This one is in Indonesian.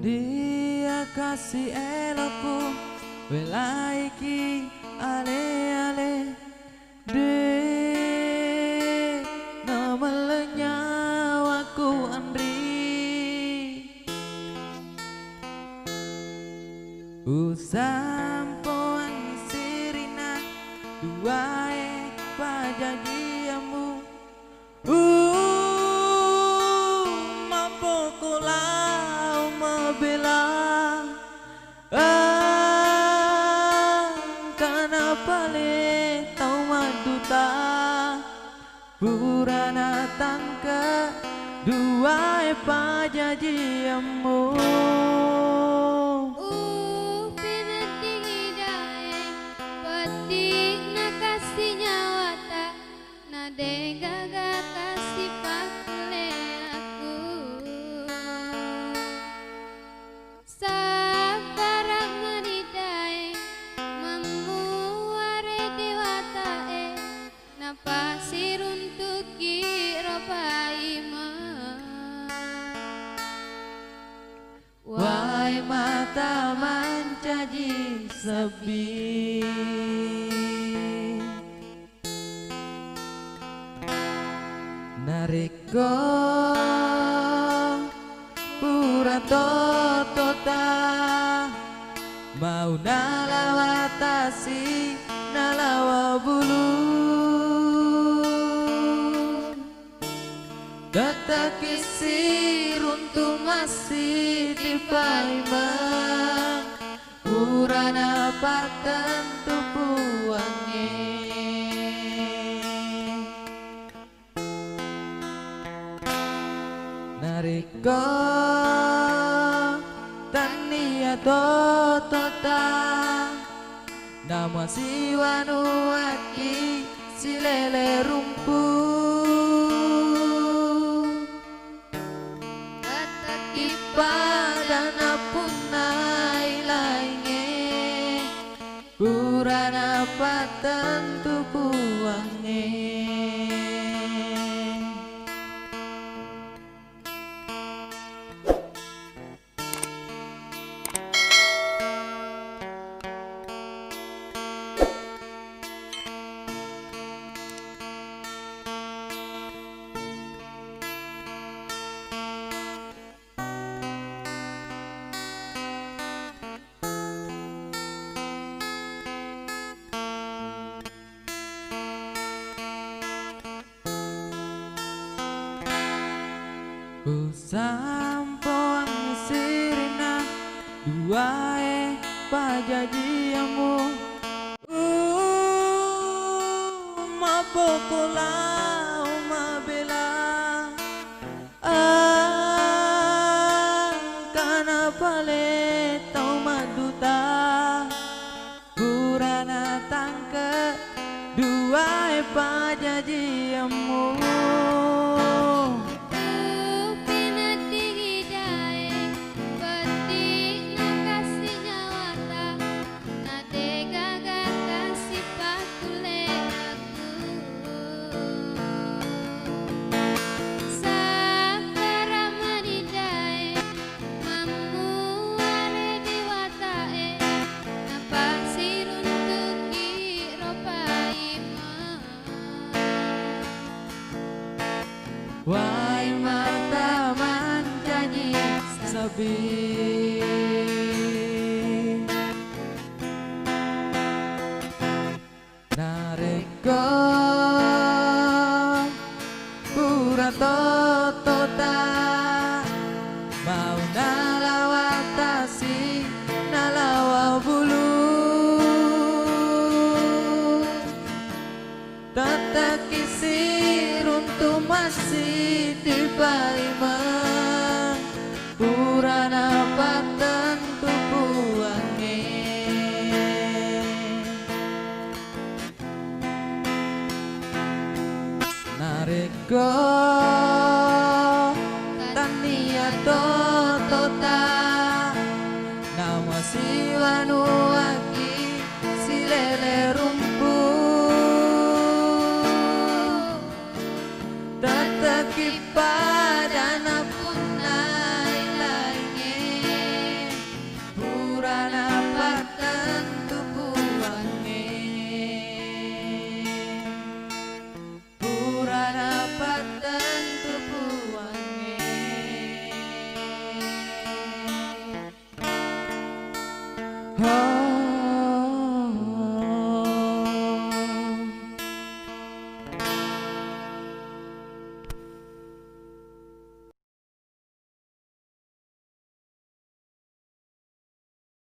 Dia kasih elokku welaiki ale-ale de nomelenya waku andri usampoan sirina duae pajajiamu mapokolau mabela kenapa le tau maduta purana tangka duae pajajiamu Wai mata mancaji sepi nariko pura totota mau nalawatasi nalawa bulu data kisi runtuh masih di paimang purana patentu puangnya nariko tania totota nama si wanuaki si lele rumput padana punai lainnya purana patentu puangnya sampoan sirina duae pajajiamu mapokolau mabela kenapa le tau maduta purana tangke duae pajajiamu Wai mata manjanyi sepi nareko pura totota mau nalawatasi nalawa bulu tata kisi runtuh masih di paimang purana patentu puangnya nareko tania totota nama si wanuaki si lele rumput tataki padana punai lainnya Oh